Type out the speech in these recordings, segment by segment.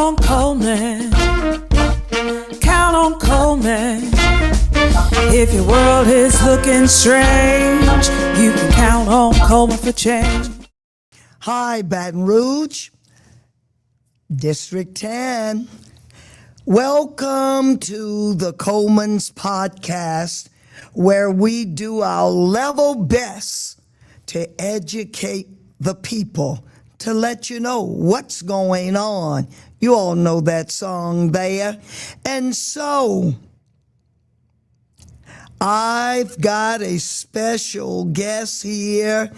on Coleman. Count on Coleman. If your world is looking strange, you can count on Coleman for change. Hi, Baton Rouge, District 10. Welcome to the Coleman's Podcast, where we do our level best to educate the people, to let you know what's going on. You all know that song there. And so, I've got a special guest here.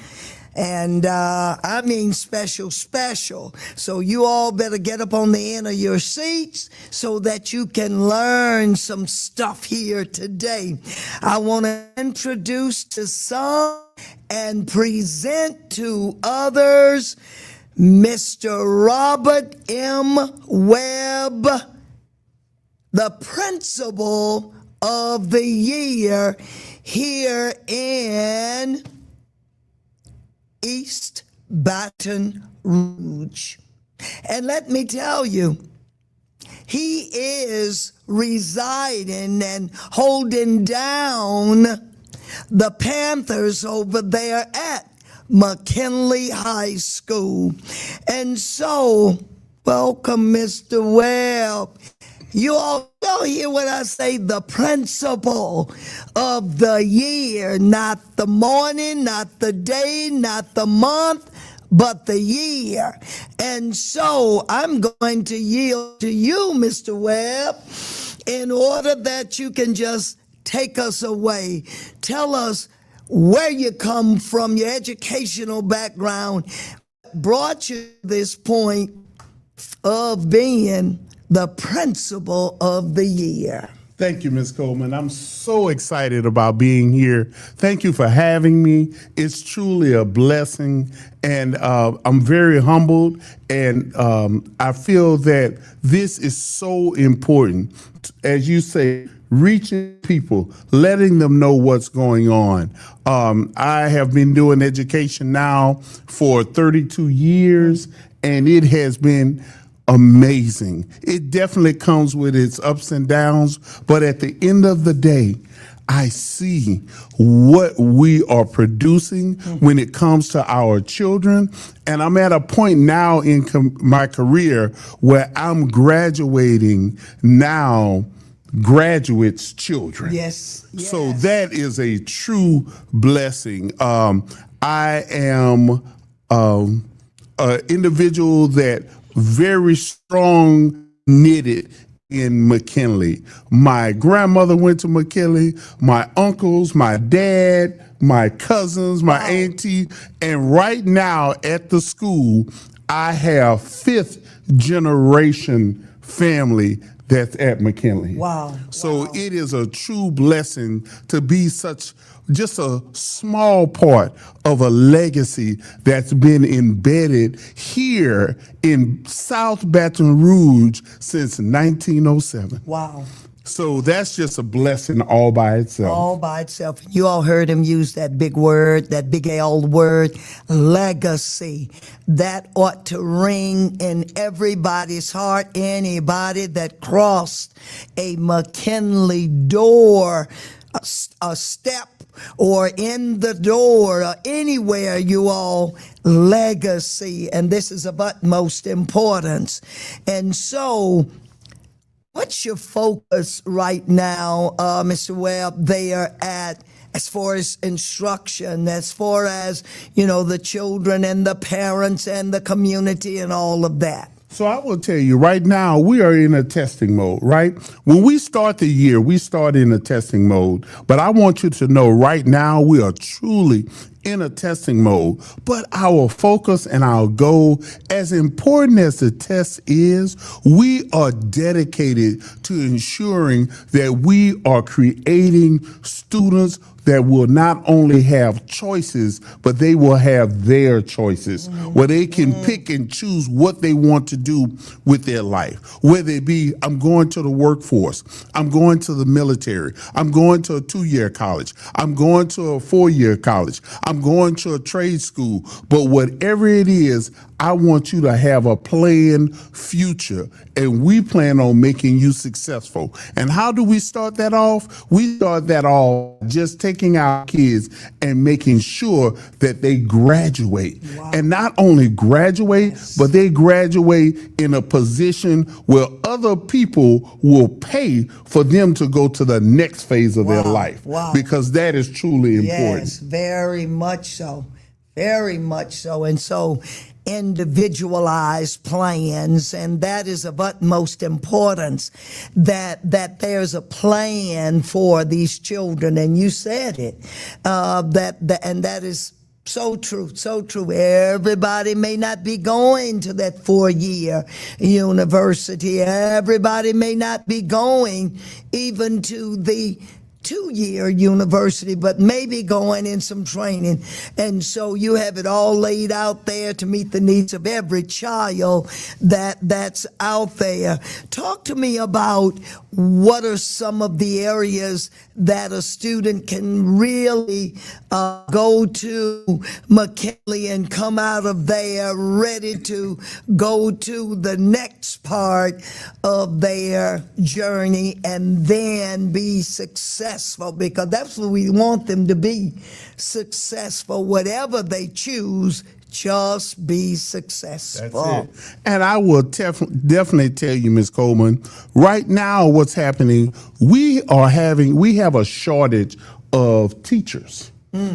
And I mean special. So you all better get up on the end of your seats so that you can learn some stuff here today. I want to introduce to some and present to others Mr. Robert M. Webb, the Principal of the Year here in East Baton Rouge. And let me tell you, he is residing and holding down the Panthers over there at McKinley High School. And so, welcome, Mr. Webb. You all hear what I say, the Principal of the Year, not the morning, not the day, not the month, but the year. And so I'm going to yield to you, Mr. Webb, in order that you can just take us away. Tell us where you come from, your educational background, brought you to this point of being the Principal of the Year. Thank you, Ms. Coleman. I'm so excited about being here. Thank you for having me. It's truly a blessing, and I'm very humbled, and I feel that this is so important. As you say, reaching people, letting them know what's going on. I have been doing education now for 32 years, and it has been amazing. It definitely comes with its ups and downs, but at the end of the day, I see what we are producing when it comes to our children. And I'm at a point now in my career where I'm graduating now graduates' children. Yes. So that is a true blessing. I am an individual that very strong knitted in McKinley. My grandmother went to McKinley, my uncles, my dad, my cousins, my auntie, and right now at the school, I have fifth generation family that's at McKinley. Wow. So it is a true blessing to be just a small part of a legacy that's been embedded here in South Baton Rouge since 1907. Wow. So that's just a blessing all by itself. All by itself. You all heard him use that big word, that big L word, legacy. That ought to ring in everybody's heart. Anybody that crossed a McKinley door, a step, or in the door, or anywhere, you all, legacy. And this is of utmost importance. And so, what's your focus right now, Mr. Webb, there at, as far as instruction, as far as, the children and the parents and the community and all of that? So I will tell you right now, we are in a testing mode, right? When we start the year, we start in a testing mode. But I want you to know right now, we are truly in a testing mode. But our focus and our goal, as important as the test is, we are dedicated to ensuring that we are creating students that will not only have choices, but they will have their choices, where they can pick and choose what they want to do with their life. Whether it be, I'm going to the workforce, I'm going to the military, I'm going to a 2-year college, I'm going to a 4-year college, I'm going to a trade school. But whatever it is, I want you to have a planned future, and we plan on making you successful. And how do we start that off? We start that off just taking our kids and making sure that they graduate. Wow. And not only graduate, but they graduate in a position where other people will pay for them to go to the next phase of their life. Wow. Because that is truly important. Yes, very much so. Very much so. And so individualized plans, and that is of utmost importance, that there's a plan for these children. And you said it, and that is so true, so true. Everybody may not be going to that 4-year university. Everybody may not be going even to the 2-year university, but maybe going in some training. And so you have it all laid out there to meet the needs of every child that's out there. Talk to me about what are some of the areas that a student can really go to McKinley and come out of there ready to go to the next part of their journey and then be successful, because that's what we want them to be, successful. Whatever they choose, just be successful. That's it. And I will definitely tell you, Ms. Coleman, right now what's happening, we have a shortage of teachers.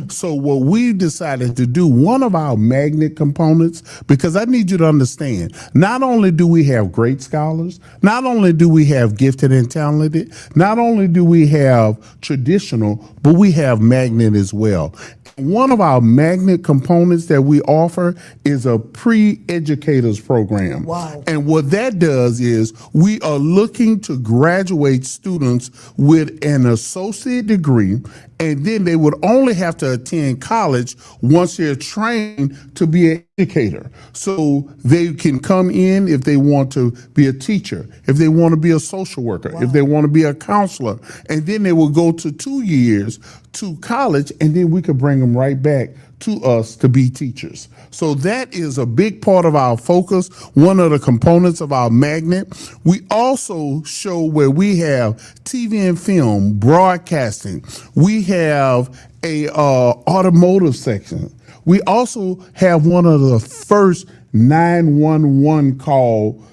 So what we decided to do, one of our magnet components, because I need you to understand, not only do we have great scholars, not only do we have gifted and talented, not only do we have traditional, but we have magnet as well. One of our magnet components that we offer is a pre-educators program. Wow. And what that does is we are looking to graduate students with an associate degree, and then they would only have to attend college once they're trained to be an educator. So they can come in if they want to be a teacher, if they want to be a social worker, if they want to be a counselor, and then they will go to 2 years to college, and then we could bring them right back to us to be teachers. So that is a big part of our focus, one of the components of our magnet. We also show where we have TV and film, broadcasting. We have a automotive section. We also have one of the first 911 call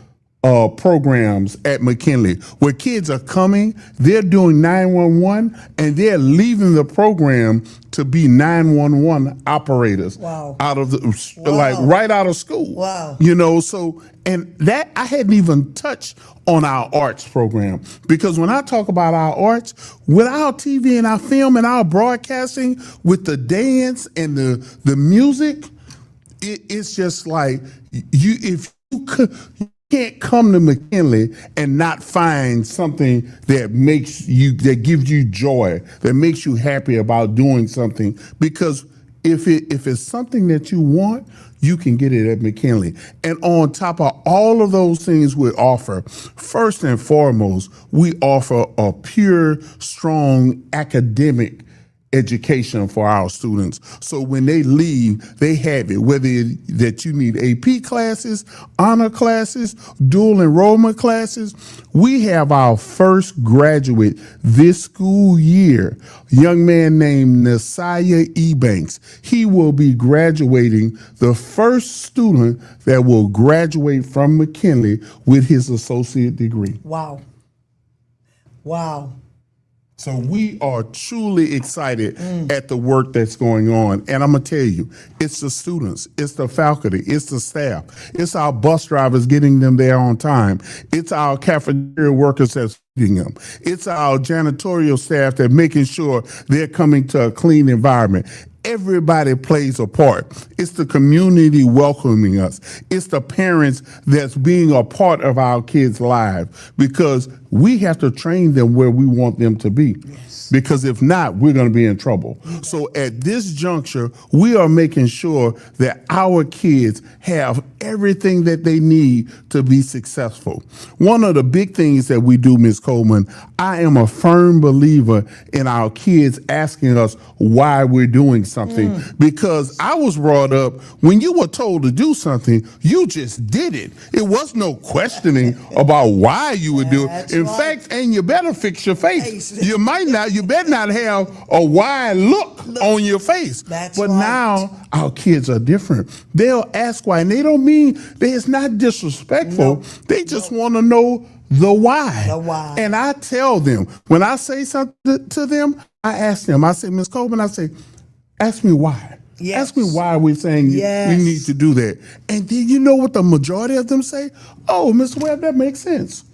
programs at McKinley, where kids are coming, they're doing 911, and they're leaving the program to be 911 operators. Wow. Out of the, Wow. like right out of school. Wow. You know, so, and that I hadn't even touched on our arts program, because when I talk about our arts, with our TV and our film and our broadcasting, with the dance and the music, it's just like if you could. Can't come to McKinley and not find something that gives you joy, that makes you happy about doing something. Because if it's something that you want, you can get it at McKinley. And on top of all of those things we offer, first and foremost, we offer a pure, strong academic education for our students. So when they leave, they have it, whether that you need AP classes, honor classes, dual enrollment classes. We have our first graduate this school year, a young man named Nasiah Ebanks. He will be graduating, the first student that will graduate from McKinley with his associate degree. Wow. Wow. So we are truly excited at the work that's going on. And I'm going to tell you, it's the students, it's the faculty, it's the staff, it's our bus drivers getting them there on time, it's our cafeteria workers that's feeding them, it's our janitorial staff that's making sure they're coming to a clean environment. Everybody plays a part. It's the community welcoming us. It's the parents that's being a part of our kids' lives, because we have to train them where we want them to be. Yes. Because if not, we're going to be in trouble. So at this juncture, we are making sure that our kids have everything that they need to be successful. One of the big things that we do, Ms. Coleman, I am a firm believer in our kids asking us why we're doing something. something because I was brought up when you were told to do something, you just did it. It was no questioning about why you would do it. That's In right. fact, and you better fix your face. Face. You better not have a wide look on your face. That's but right. now our kids are different. They'll ask why, and they don't mean that it's not disrespectful. They just want to know the why. The why. And I tell them, when I say something to them, I ask them, I say, Ms. Coleman, I say, ask me why. Yes. Ask me why we're saying Yes. we need to do that. And then you know what the majority of them say? Oh, Mr. Webb, that makes sense.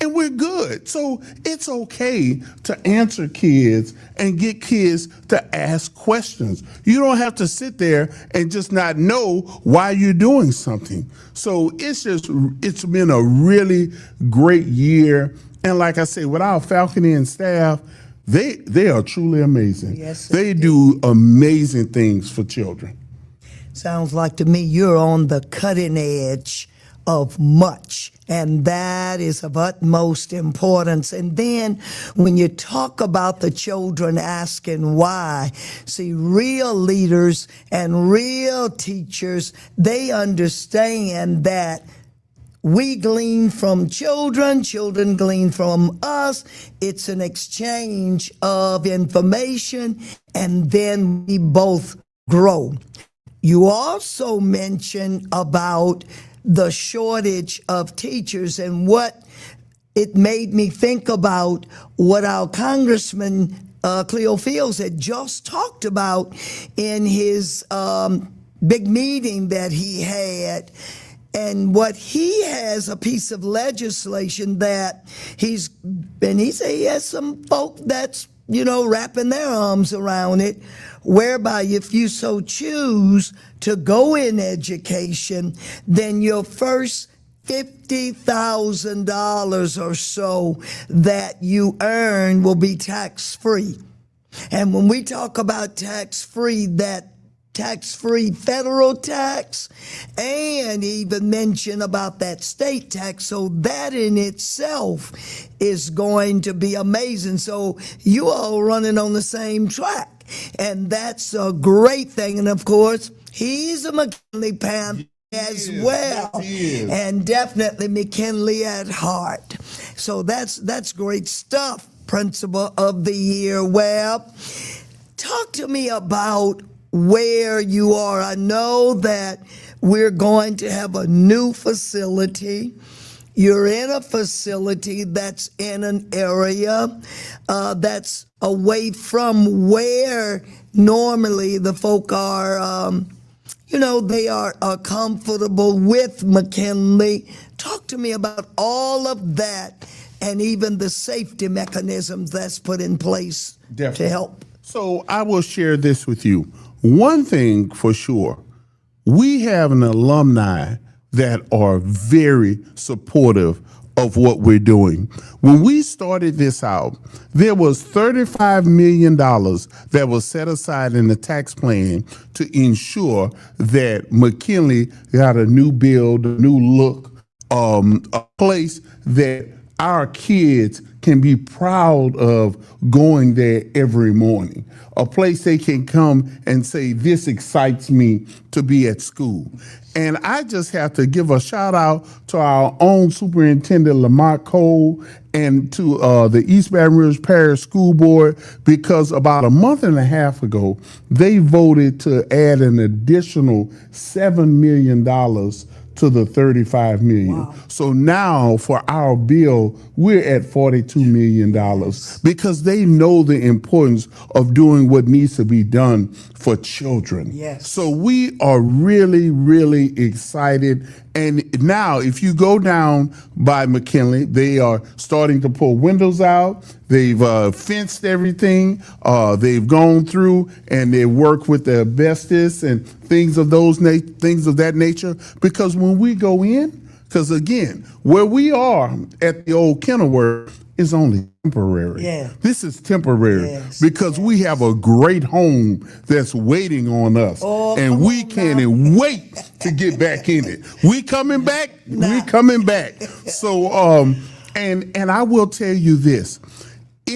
And we're good. So it's okay to answer kids and get kids to ask questions. You don't have to sit there and just not know why you're doing something. So it's been a really great year. And like I say, with our faculty and staff, they are truly amazing. Yes, they do amazing things for children. Sounds like to me you're on the cutting edge of much, and that is of utmost importance. And then when you talk about the children asking why, see, real leaders and real teachers, they understand that we glean from children, children glean from us. It's an exchange of information, and then we both grow. You also mentioned about the shortage of teachers, and what it made me think about what our Congressman Cleo Fields had just talked about in his big meeting that he had. And what he has a piece of legislation that he said he has some folk that's, wrapping their arms around it, whereby if you so choose to go in education, then your first $50,000 or so that you earn will be tax-free. And when we talk about tax-free, that tax-free federal tax, and even mention about that state tax. So that in itself is going to be amazing. So you all running on the same track, and that's a great thing. And of course, he's a McKinley Panther as well, and definitely McKinley at heart. So that's great stuff. Principal of the Year, Webb. Talk to me about where you are. I know that we're going to have a new facility. You're in a facility that's in an area that's away from where normally the folk are, they are comfortable with McKinley. Talk to me about all of that and even the safety mechanisms that's put in place to help. So I will share this with you. One thing for sure, we have an alumni that are very supportive of what we're doing. When we started this out, there was $35 million that was set aside in the tax plan to ensure that McKinley got a new build, a new look, a place that our kids can be proud of going there every morning. A place they can come and say, this excites me to be at school. And I just have to give a shout out to our own Superintendent Lamont Cole and to the East Baton Rouge Parish School Board, because about a month and a half ago, they voted to add an additional $7 million to the $35 million. Wow. So now for our bill, we're at $42 million because they know the importance of doing what needs to be done for children. Yes. So we are really, really excited. And now if you go down by McKinley, they are starting to pull windows out. They've fenced everything. They've gone through and they work with the asbestos and things of that nature. Because when we go in, because again, where we are at the old Kenilworth is only temporary. Yeah. This is temporary because yes. we have a great home that's waiting on us, and we can't wait to get back in it. We coming back. We coming back. So, and I will tell you this.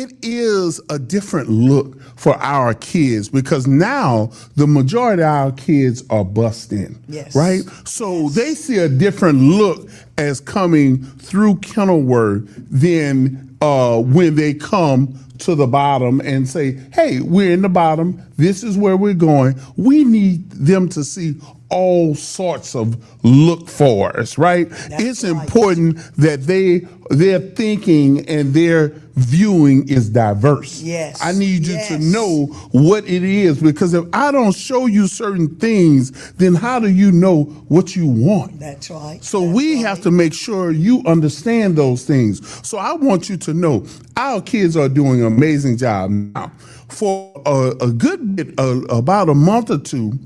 it is a different look for our kids because now the majority of our kids are bused in, Yes. right? So they see a different look as coming through Kenilworth than when they come to the bottom and say, hey, we're in the bottom. This is where we're going. We need them to see all sorts of look for us, right? It's right. important that their thinking and their viewing is diverse. Yes. I need you Yes. to know what it is, because if I don't show you certain things, then how do you know what you want? That's right. So That's we right. have to make sure you understand those things. So I want you to know our kids are doing an amazing job now. For a good bit, about a month or two,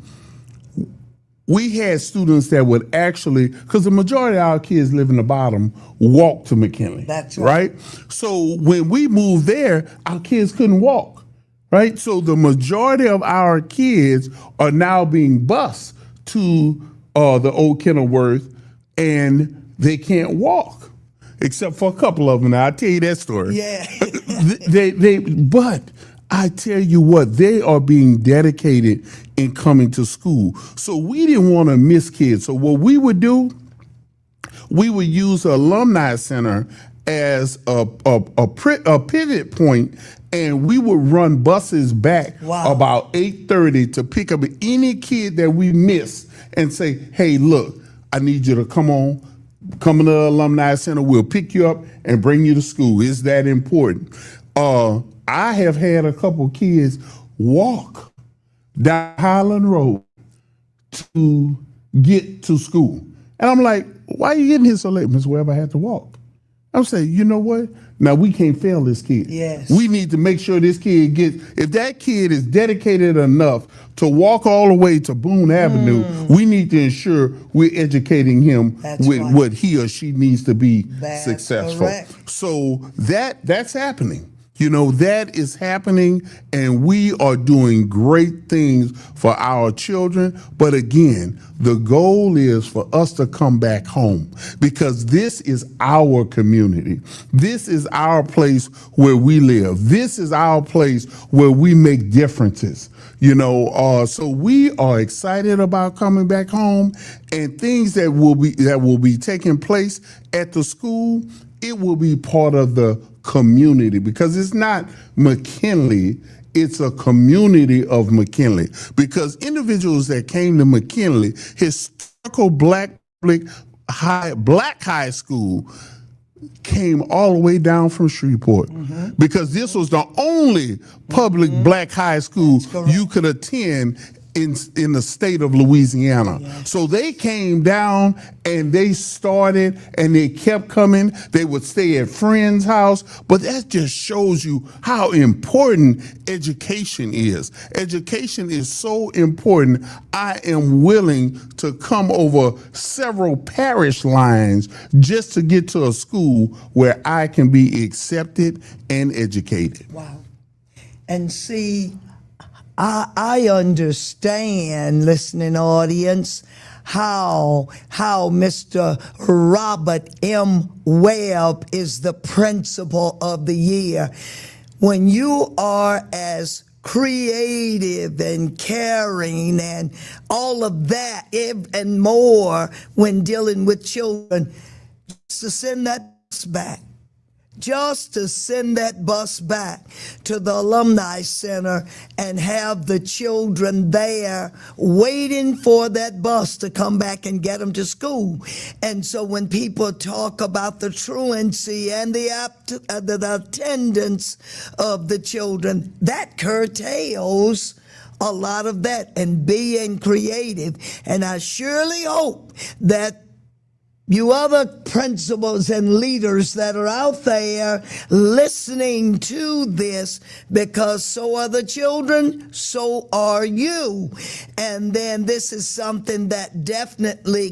we had students that would actually, because the majority of our kids live in the bottom, walk to McKinley. That's right. So when we moved there, our kids couldn't walk, right? So the majority of our kids are now being bused to the old Kenilworth, and they can't walk, except for a couple of them. Now, I'll tell you that story. Yeah. But I tell you what, they are being dedicated in coming to school. So we didn't want to miss kids. So what we would do, we would use the Alumni Center as a pivot point, and we would run buses back about 8:30 to pick up any kid that we missed and say, hey, look, I need you to come to the Alumni Center. We'll pick you up and bring you to school. It's that important. I have had a couple kids walk down Highland Road to get to school. And I'm like, why are you getting here so late? Miss Webb, I had to walk. I'm saying, you know what? Now we can't fail this kid. Yes. We need to make sure this kid if that kid is dedicated enough to walk all the way to Boone Avenue, we need to ensure we're educating him with what he or she needs to be successful. Correct. So that's happening. You know, that is happening, and we are doing great things for our children. But again, the goal is for us to come back home, because this is our community. This is our place where we live. This is our place where we make differences. You know, so we are excited about coming back home, and things that will be taking place at the school. It will be part of the community, because it's not McKinley, it's a community of McKinley. Because individuals that came to McKinley, historical black high school, came all the way down from Shreveport, because this was the only public black high school you could attend in the state of Louisiana. Yes. So they came down and they started, and they kept coming. They would stay at friends' house, but that just shows you how important education is. Education is so important. I am willing to come over several parish lines just to get to a school where I can be accepted and educated. Wow. And see, I understand, listening audience, how Mr. Robert M. Webb is the principal of the year. When you are as creative and caring and all of that and more when dealing with children, just to send that back. Just to send that bus back to the Alumni Center and have the children there waiting for that bus to come back and get them to school. And so when people talk about the truancy and the attendance of the children, that curtails a lot of that, and being creative. And I surely hope that you other principals and leaders that are out there listening to this, because so are the children, so are you. And then this is something that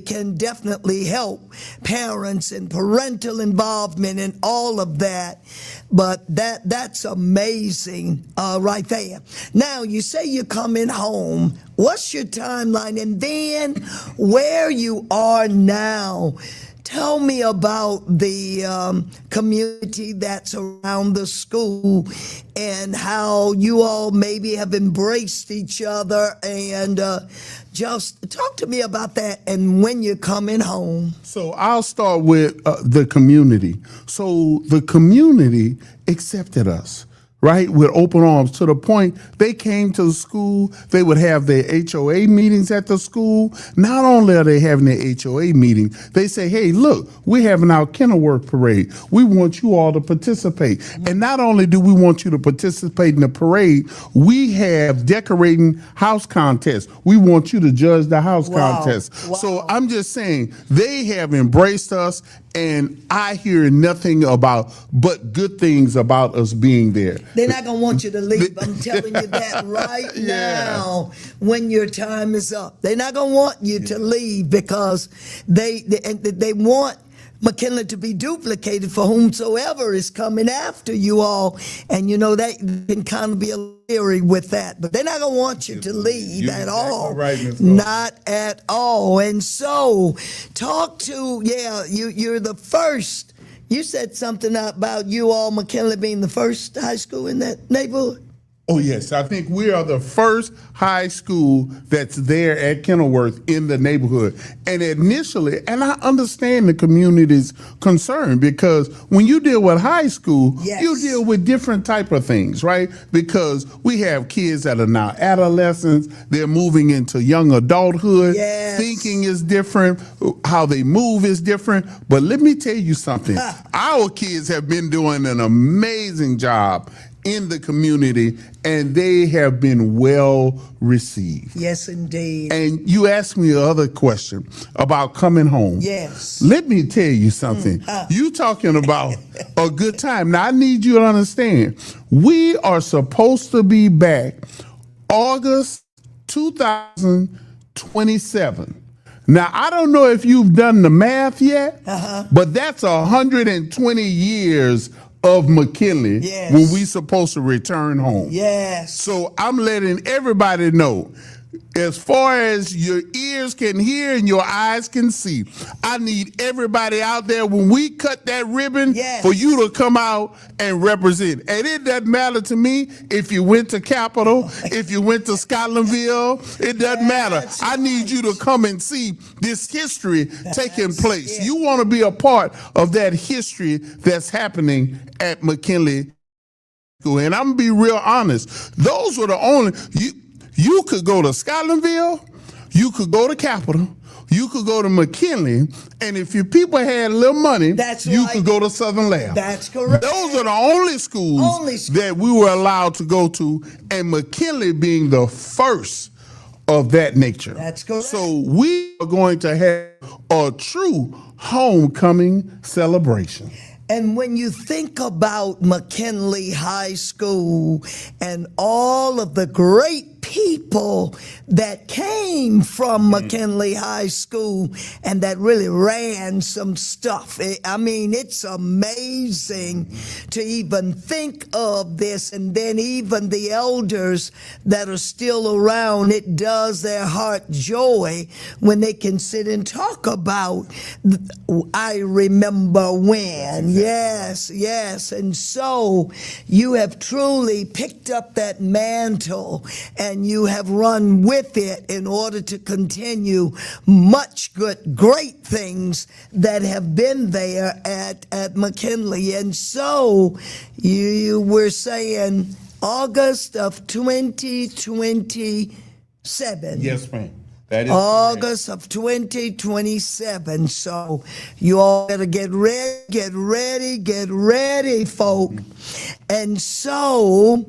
can definitely help parents and parental involvement and all of that. But that's amazing right there. Now, you say you're coming home. What's your timeline? And then where you are now, tell me about the community that's around the school and how you all maybe have embraced each other, and just talk to me about that and when you're coming home. So I'll start with the community. So the community accepted us, right, with open arms, to the point they came to the school. They would have their HOA meetings at the school. Not only are they having their HOA meetings, they say, hey, look, we're having our Kenilworth parade. We want you all to participate. And not only do we want you to participate in the parade, we have decorating house contests. We want you to judge the house contest. Wow. So I'm just saying, they have embraced us, and I hear nothing but good things about us being there. They're not going to want you to leave. I'm telling you that right now when your time is up. They're not going to want you to leave, because they want McKinley to be duplicated for whomsoever is coming after you all. And, they can kind of be a leery with that. But they're not going to want you to leave at all. Right, Ms. Not at all. And so you're the first. You said something about you all, McKinley, being the first high school in that neighborhood. Oh, yes. I think we are the first high school that's there at Kenilworth in the neighborhood. And initially, and I understand the community's concern, because when you deal with high school, you deal with different type of things, right? Because we have kids that are now adolescents. They're moving into young adulthood. Yes. Thinking is different. How they move is different. But let me tell you something. Our kids have been doing an amazing job in the community, and they have been well received. Yes, indeed. And you asked me another question about coming home. Yes. Let me tell you something. You talking about a good time. Now, I need you to understand, we are supposed to be back August 2027. Now, I don't know if you've done the math yet, but that's 120 years of McKinley when we supposed to return home. Yes. So I'm letting everybody know, as far as your ears can hear and your eyes can see, I need everybody out there when we cut that ribbon for you to come out and represent. And it doesn't matter to me if you went to Capitol, if you went to Scotlandville, it doesn't matter. I need you to come and see this history taking place. You want to be a part of that history that's happening at McKinley School. And I'm going to be real honest. Those were the only... You could go to Scotlandville, you could go to Capitol, you could go to McKinley, and if your people had a little money, you could go to Southern Lab. That's correct. Those are the only schools that we were allowed to go to, and McKinley being the first of that nature. That's correct. So we are going to have a true homecoming celebration. And when you think about McKinley High School and all of the great people that came from McKinley High School and that really ran some stuff, it's amazing to even think of this. And then even the elders that are still around, it does their heart joy when they can sit and talk about, I remember when. Yes. And so you have truly picked up that mantle and you have run with it in order to continue great things that have been there at McKinley. And so you were saying August of 2027. Yes, ma'am. That is August of 2027. So you all better get ready, folk. And so,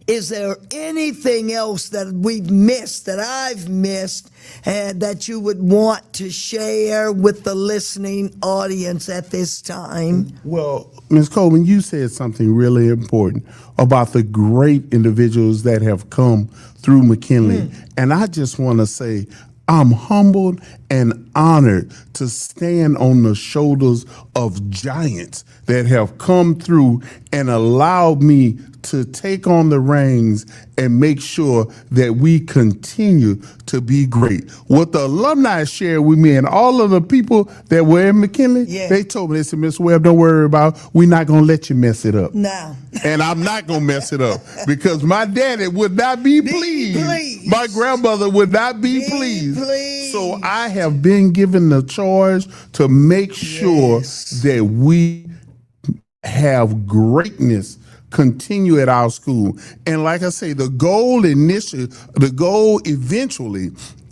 is there anything else that we've missed, that I've missed, and that you would want to share with the listening audience at this time? Well, Ms. Coleman, you said something really important about the great individuals that have come through McKinley. And I just want to say, I'm humbled and honored to stand on the shoulders of giants that have come through and allowed me to take on the reins and make sure that we continue to be great. What the alumni shared with me and all of the people that were in McKinley, they told me, they said, Mr. Webb, don't worry about it. We're not going to let you mess it up. No. And I'm not going to mess it up because my daddy would not be pleased. My grandmother would not be pleased. So I have been given the charge to make sure that we have greatness continue at our school. And like I say, the goal eventually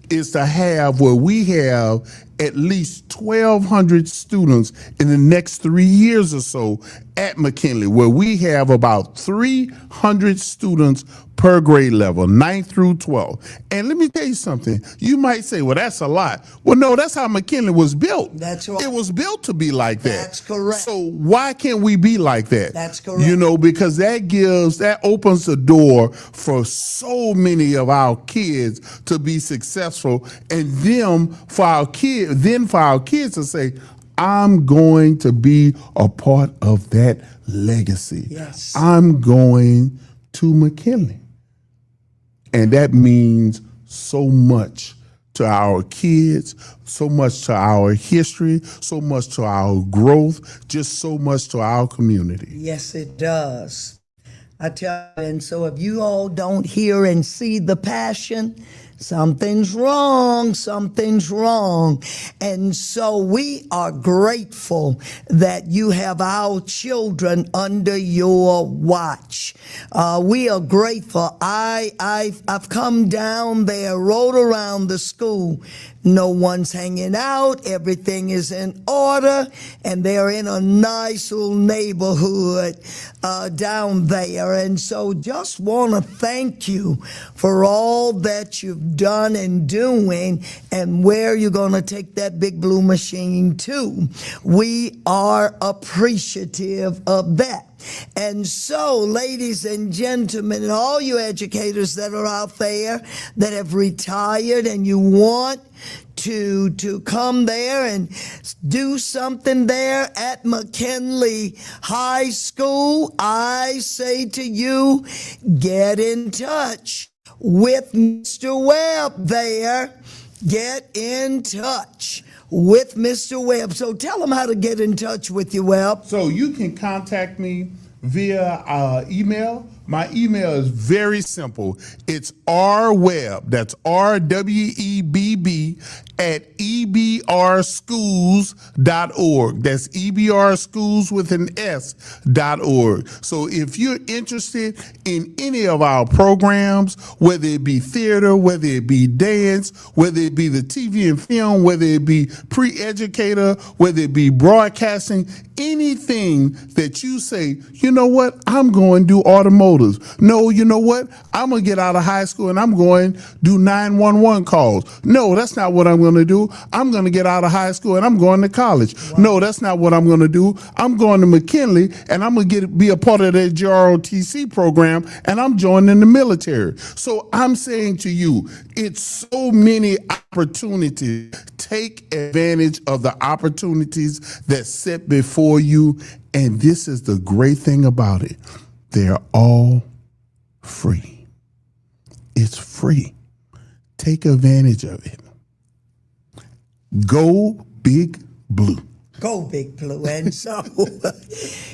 is to have where we have at least 1,200 students in the next 3 years or so at McKinley, where we have about 300 students per grade level, 9th through 12th. And let me tell you something. You might say, well, that's a lot. Well, no, that's how McKinley was built. That's right. It was built to be like that. That's correct. So why can't we be like that? That's correct. You know, because that opens the door for so many of our kids to be successful, and for our kids to say, I'm going to be a part of that legacy. Yes. I'm going to McKinley. And that means so much to our kids, so much to our history, so much to our growth, just so much to our community. Yes, it does. I tell you, and so if you all don't hear and see the passion, something's wrong. And so we are grateful that you have our children under your watch. We are grateful. I've come down there, rode around the school. No one's hanging out. Everything is in order. And they're in a nice little neighborhood down there. And so just want to thank you for all that you've done and doing and where you're going to take that big blue machine to. We are appreciative of that. And so, ladies and gentlemen, and all you educators that are out there that have retired and you want to come there and do something there at McKinley High School, I say to you, get in touch with Mr. Webb there. Get in touch with Mr. Webb. So tell them how to get in touch with you, Webb. So you can contact me via email. My email is very simple. It's rwebb, that's RWEBB, at ebrschools.org. That's ebrschools with an S.org. So if you're interested in any of our programs, whether it be theater, whether it be dance, whether it be the TV and film, whether it be pre-educator, whether it be broadcasting, anything that you say, you know what, I'm going to do automotives. No, you know what, I'm going to get out of high school and I'm going to do 911 calls. No, that's not what I'm going to do. I'm going to get out of high school and I'm going to college. Wow. No, that's not what I'm going to do. I'm going to McKinley and I'm going to be a part of that JROTC program and I'm joining the military. So I'm saying to you, it's so many opportunities. Take advantage of the opportunities that sit before you. And this is the great thing about it. They're all free. It's free. Take advantage of it. Go Big Blue. Go Big Blue. And so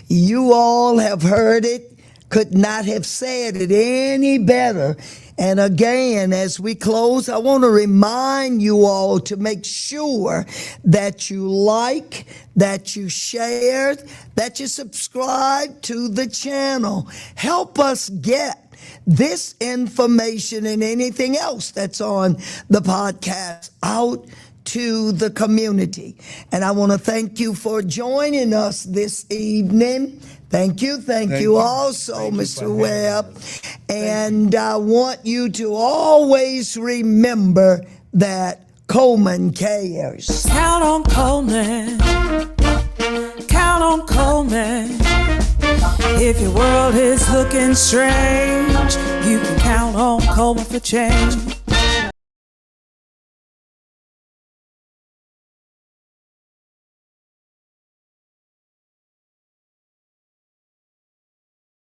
you all have heard it, could not have said it any better. And again, as we close, I want to remind you all to make sure that you like, that you share, that you subscribe to the channel. Help us get this information and anything else that's on the podcast out to the community. And I want to thank you for joining us this evening. Thank you also, Mr. Webb. And I want you to always remember that Coleman cares. Count on Coleman. Count on Coleman. If your world is looking strange, you can count on Coleman for change.